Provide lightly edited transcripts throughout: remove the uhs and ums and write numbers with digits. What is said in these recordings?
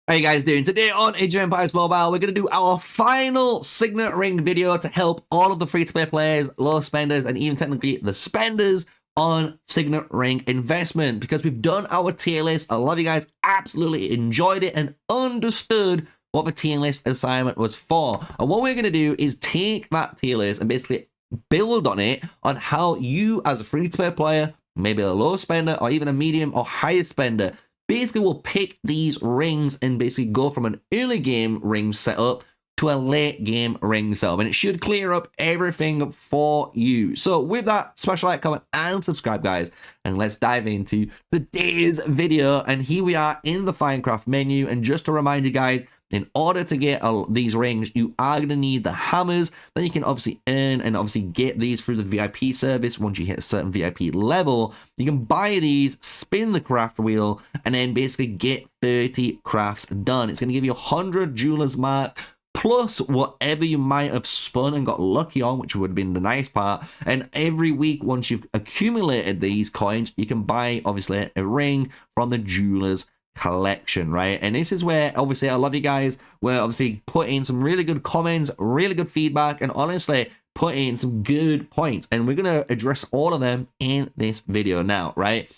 How you guys doing? Today on Age of Empires Mobile, we're going to do our final Signet Ring video to help all of the free-to-play players, low spenders, and even technically the spenders on Signet Ring investment. Because we've done our tier list, a lot of you guys absolutely enjoyed it and understood what the tier list assignment was for. And what we're going to do is take that tier list and basically build on it on how you as a free-to-play player, maybe a low spender or even a medium or higher spender, basically we'll pick these rings and basically go from an early game ring setup to a late game ring setup, and it should clear up everything for you. So with that, smash like, comment, and subscribe, guys, and let's dive into today's video. And here we are in the Finecraft menu, and just to remind you guys, in order to get these rings, you are going to need the hammers. Then you can obviously earn and obviously get these through the VIP service. Once you hit a certain VIP level, you can buy these, spin the craft wheel, and then basically get 30 crafts done. It's going to give you 100 jeweler's mark, plus whatever you might have spun and got lucky on, which would have been the nice part. And every week, once you've accumulated these coins, you can buy, obviously, a ring from the jeweler's collection, right? And this is where obviously I love you guys were obviously put in some really good comments, really good feedback, and honestly put in some good points, and we're gonna address all of them in this video now, right?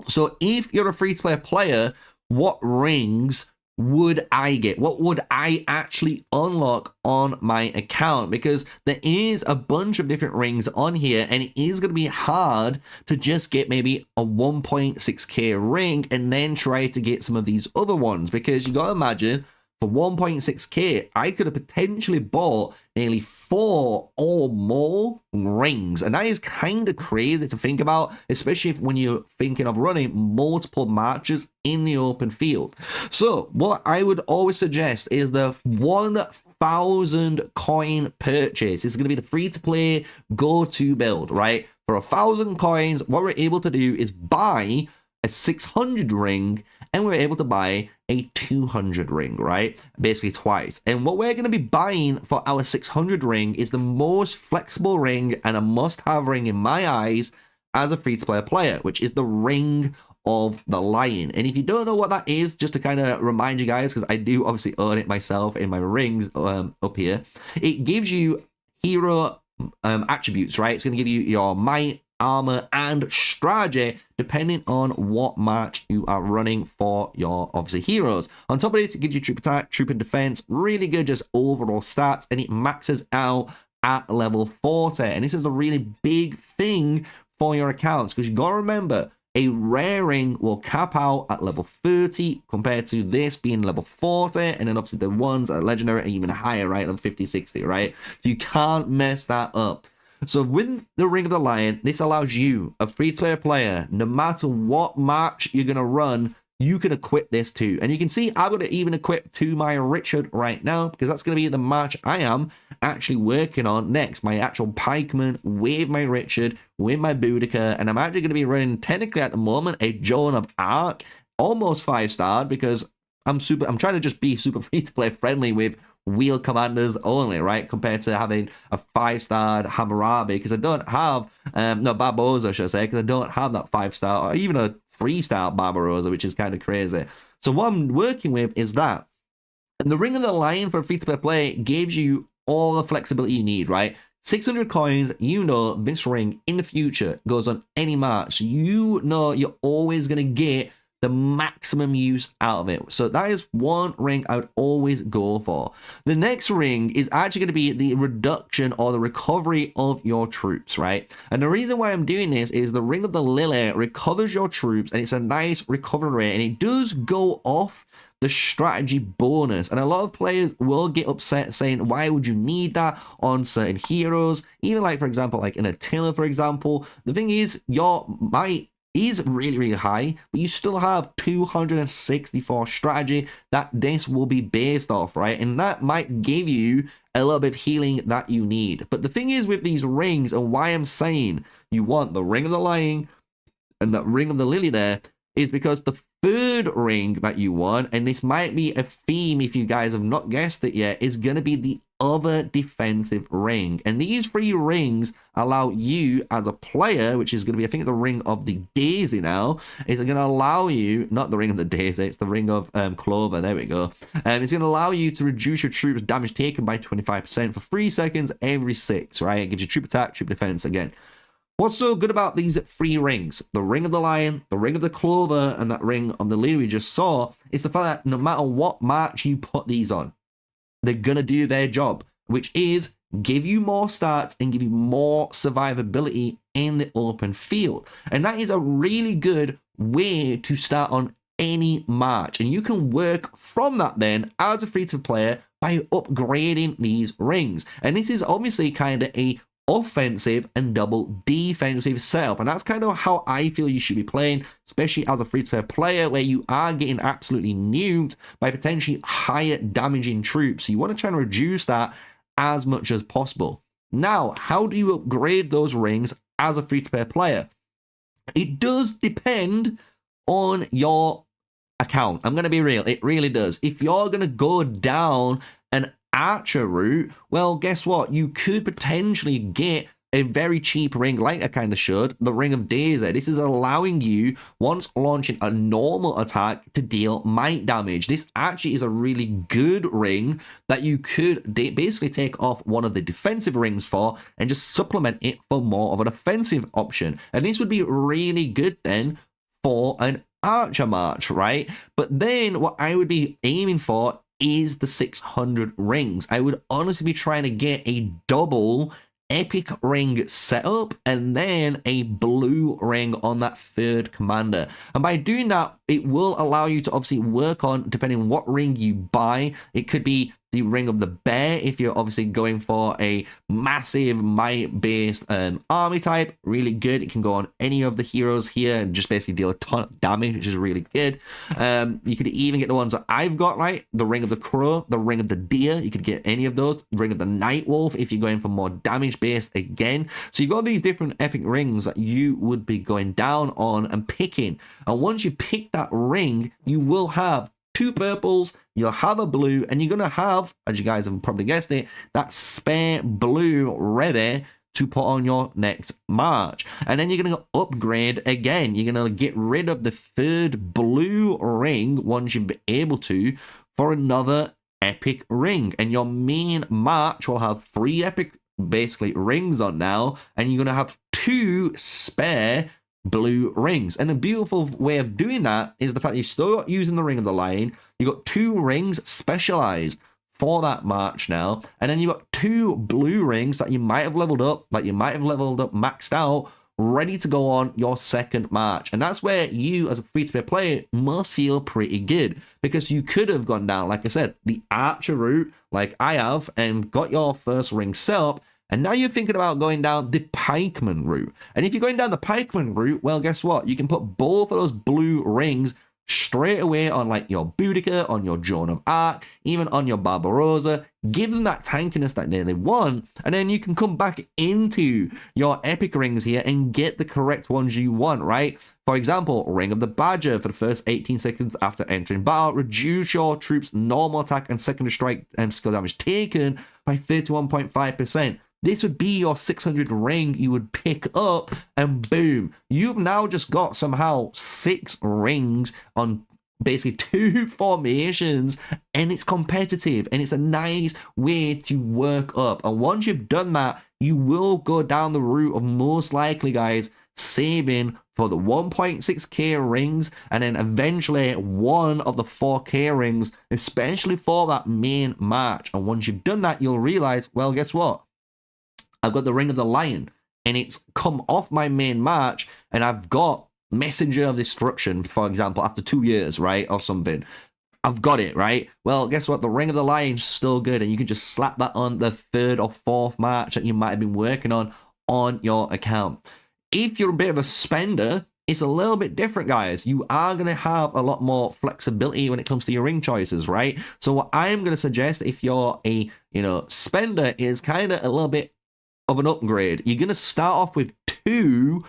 So if you're a free-to-play player, what rings would I get? What would I actually unlock on my account? Because there is a bunch of different rings on here, and it is going to be hard to just get maybe a 1.6k ring and then try to get some of these other ones, because you got to imagine for 1.6k I could have potentially bought nearly 4 or more rings, and that is kind of crazy to think about, especially when you're thinking of running multiple matches in the open field. So what I would always suggest is the 1,000 coin purchase. It's going to be the free-to-play go-to build, right? For 1,000 coins, what we're able to do is buy a 600 ring, and we're able to buy a 200 ring, right? Basically twice. And what we're going to be buying for our 600 ring is the most flexible ring and a must-have ring in my eyes as a free-to-play player, which is the Ring of the Lion. And if you don't know what that is, just to kind of remind you guys, because I do obviously own it myself in my rings up here, it gives you hero attributes, right? It's going to give you your might, armor, and strategy depending on what match you are running for your obviously heroes. On top of this, it gives you troop attack, troop and defense, really good just overall stats, and it maxes out at level 40. And this is a really big thing for your accounts, because you gotta remember, a rare ring will cap out at level 30 compared to this being level 40, and then obviously the ones that are legendary are even higher, right? Level 50, 60, right? You can't mess that up. So with the Ring of the Lion, this allows you, a free-to-play player, no matter what match you're going to run, you can equip this to. And you can see I've got it even equipped to my Richard right now, because that's going to be the match I am actually working on next. My actual pikeman with my Richard, with my Boudica, and I'm actually going to be running, technically at the moment, a Joan of Arc, almost 5-star, because I'm trying to just be super free-to-play friendly with wheel commanders only, right? Compared to having a 5-star Hammurabi, because I don't have, no, Barbosa, should I say, because I don't have that 5-star or even a 3-star Barbarossa, which is kind of crazy. So what I'm working with is that. And the Ring of the Lion for a free-to-play play gives you all the flexibility you need, right? 600 coins, you know this ring in the future goes on any match. You know you're always going to get the maximum use out of it. So that is one ring I would always go for. The next ring is actually going to be the reduction or the recovery of your troops, right? And the reason why I'm doing this is the Ring of the Lily recovers your troops, and it's a nice recovery rate, and it does go off the strategy bonus. And a lot of players will get upset saying, why would you need that on certain heroes? Even like, for example, like in Attila, for example. The thing is, your might is really, really high, but you still have 264 strategy that this will be based off, right? And that might give you a little bit of healing that you need. But the thing is with these rings, and why I'm saying you want the Ring of the Lion and that Ring of the Lily there, is because the third ring that you want, and this might be a theme if you guys have not guessed it yet, is going to be the other defensive ring. And these 3 rings allow you as a player, which is going to be, I think, the ring of the daisy now, is going to allow you, not the ring of the daisy, it's the ring of clover, there we go. It's going to allow you to reduce your troops' damage taken by 25% for 3 seconds every 6, right? It gives you troop attack, troop defense again. What's so good about these 3 rings, the ring of the lion, the ring of the clover, and that ring of the lily we just saw, is the fact that no matter what march you put these on, they're going to do their job, which is give you more stats and give you more survivability in the open field. And that is a really good way to start on any march. And you can work from that then as a free-to-play player by upgrading these rings. And this is obviously kind of a offensive and double defensive setup, and that's kind of how I feel you should be playing, especially as a free-to-play player where you are getting absolutely nuked by potentially higher damaging troops. So you want to try and reduce that as much as possible. Now, how do you upgrade those rings as a free-to-play player? It does depend on your account. I'm going to be real, it really does. If you're going to go down an archer route, well, guess what? You could potentially get a very cheap ring, like I kind of showed, the Ring of Daisy. This is allowing you, once launching a normal attack, to deal might damage. This actually is a really good ring that you could basically take off one of the defensive rings for and just supplement it for more of an offensive option. And this would be really good then for an archer march, right? But then what I would be aiming for is the 600 rings. I would honestly be trying to get a double epic ring setup and then a blue ring on that 3rd commander. And by doing that, it will allow you to obviously work on, depending on what ring you buy, it could be the Ring of the Bear if you're obviously going for a massive might-based army type. Really good. It can go on any of the heroes here and just basically deal a ton of damage, which is really good. You could even get the ones that I've got, right? The Ring of the Crow, the Ring of the Deer. You could get any of those. The Ring of the Night Wolf if you're going for more damage-based again. So you've got these different epic rings that you would be going down on and picking. And once you pick that ring, you will have 2 purples, you'll have a blue, and you're going to have, as you guys have probably guessed it, that spare blue ready to put on your next march. And then you're going to upgrade again. You're going to get rid of the 3rd blue ring once you're able to for another epic ring. And your main march will have 3 epic, basically, rings on now, and you're going to have 2 spare blue rings. And a beautiful way of doing that is the fact that you're still using the Ring of the Lion. You've got 2 rings specialized for that march now, and then you've got 2 blue rings that you might have leveled up, maxed out, ready to go on your 2nd march. And that's where you as a free-to-play player must feel pretty good, because you could have gone down, like I said, the archer route like I have and got your 1st ring set up. And now you're thinking about going down the pikeman route. And if you're going down the pikeman route, well, guess what? You can put both of those blue rings straight away on like your Boudica, on your Joan of Arc, even on your Barbarossa. Give them that tankiness that they want, and then you can come back into your epic rings here and get the correct ones you want, right? For example, Ring of the Badger for the first 18 seconds after entering battle. Reduce your troops' normal attack and secondary strike and skill damage taken by 31.5%. This would be your 600 ring you would pick up, and boom, you've now just got somehow 6 rings on basically 2 formations, and it's competitive, and it's a nice way to work up. And once you've done that, you will go down the route of most likely, guys, saving for the 1.6k rings, and then eventually one of the 4k rings, especially for that main march. And once you've done that, you'll realize, well, guess what? I've got the Ring of the Lion, and it's come off my main march, and I've got Messenger of Destruction, for example, after 2 years, right, or something. I've got it, right? Well, guess what? The Ring of the Lion's still good, and you can just slap that on the 3rd or 4th march that you might have been working on your account. If you're a bit of a spender, it's a little bit different, guys. You are going to have a lot more flexibility when it comes to your ring choices, right? So what I'm going to suggest, if you're a, spender, is kind of a little bit of an upgrade. You're going to start off with 2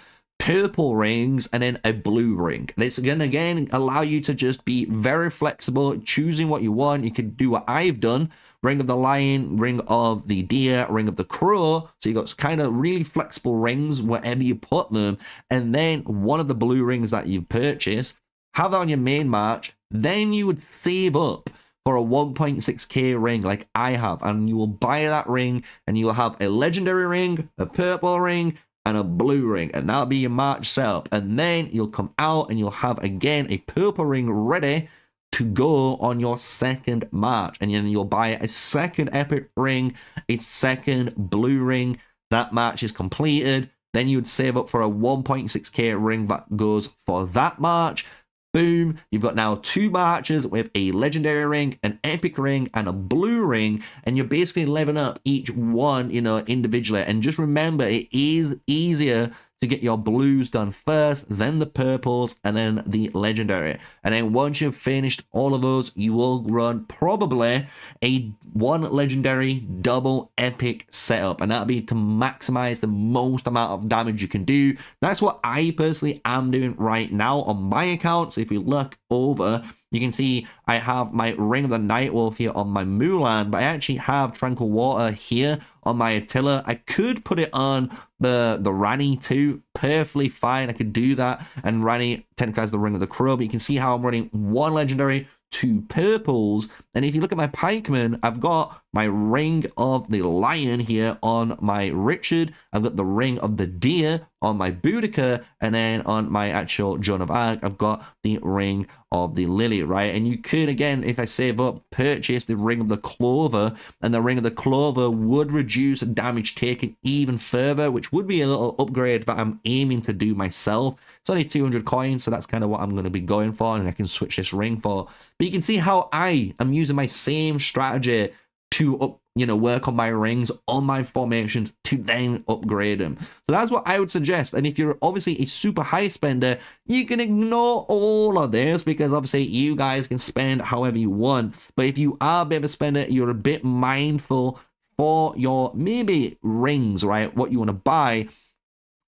purple rings, and then a blue ring. This gonna again allow you to just be very flexible, choosing what you want. You can do what I've done: ring of the lion, ring of the deer, ring of the crow. So you got kind of really flexible rings wherever you put them, and then one of the blue rings that you've purchased, have that on your main march. Then you would save up for a 1.6k ring like I have, and you will buy that ring, and you will have a legendary ring, a purple ring, and a blue ring, and that'll be your march setup. And then you'll come out and you'll have again a purple ring ready to go on your second march, and then you'll buy a second epic ring, a second blue ring. That march is completed. Then you would save up for a 1.6k ring that goes for that march. Boom, you've got now 2 marches with a legendary ring, an epic ring, and a blue ring, and you're basically leveling up each one, you know, individually. And just remember, it is easier to get your blues done first, then the purples, and then the legendary. And then once you've finished all of those, you will run probably a 1 legendary double epic setup, and that'll be to maximize the most amount of damage you can do. That's what I personally am doing right now on my account. So if we look over, you can see I have my Ring of the Night Wolf here on my Mulan, but I actually have Tranquil Water here on my Attila. I could put it on the Rani too, perfectly fine. I could do that, and Rani technically has the Ring of the Crow, but you can see how I'm running 1 legendary, 2 purples. And if you look at my pikeman, I've got my Ring of the Lion here on my Richard. I've got the Ring of the Deer on my Boudica, and then on my actual Joan of Arc, I've got the Ring of the Lily, right? And you could, again, if I save up, purchase the Ring of the Clover, and the Ring of the Clover would reduce damage taken even further, which would be a little upgrade that I'm aiming to do myself. It's only 200 coins, so that's kind of what I'm going to be going for, and I can switch this ring for. But you can see how I am using my same strategy to work on my rings, on my formations, to then upgrade them. So that's what I would suggest. And if you're obviously a super high spender, you can ignore all of this, because obviously you guys can spend however you want. But if you are a bit of a spender, you're a bit mindful for your maybe rings, right? What you want to buy.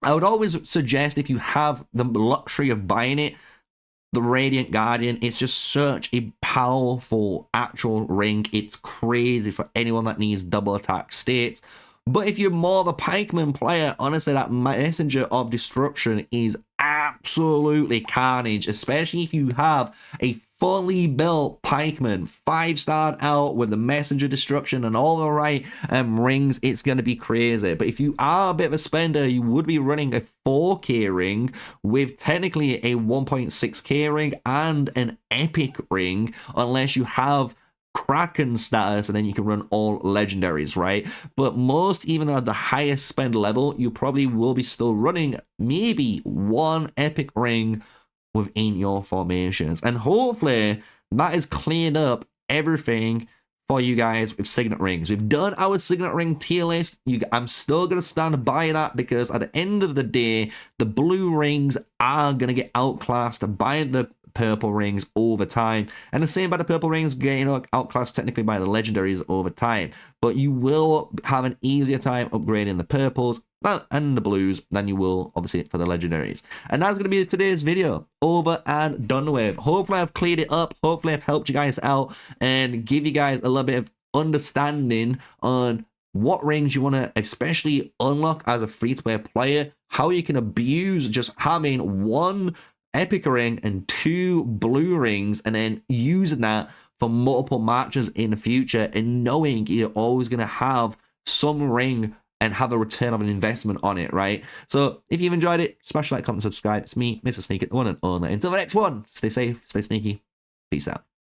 I would always suggest, if you have the luxury of buying it, the Radiant Guardian. It's just such a powerful actual ring. It's crazy for anyone that needs double attack states. But if you're more of a pikeman player, honestly, that Messenger of Destruction is absolutely carnage, especially if you have a fully built pikeman, 5-starred out with the Messenger Destruction and all the right rings. It's going to be crazy. But if you are a bit of a spender, you would be running a 4k ring with technically a 1.6k ring and an epic ring, unless you have Kraken status, and then you can run all legendaries, right? But most, even at the highest spend level, you probably will be still running maybe 1 epic ring within your formations. And hopefully that has cleared up everything for you guys with Signet Rings. We've done our Signet Ring tier list. I'm still going to stand by that, because at the end of the day, the blue rings are going to get outclassed by the purple rings over time, and the same by the purple rings getting outclassed technically by the legendaries over time. But you will have an easier time upgrading the purples and the blues than you will obviously for the legendaries. And that's going to be today's video, over and done with. Hopefully I've cleared it up, hopefully I've helped you guys out and give you guys a little bit of understanding on what rings you want to especially unlock as a free-to-play player, how you can abuse just having 1 epic ring and 2 blue rings, and then using that for multiple matches in the future, and knowing you're always going to have some ring and have a return of an investment on it, right? So if you've enjoyed it, smash like, comment, subscribe. It's me, MrSneakyy, the one and only. Until the next one, stay safe, stay sneaky. Peace out.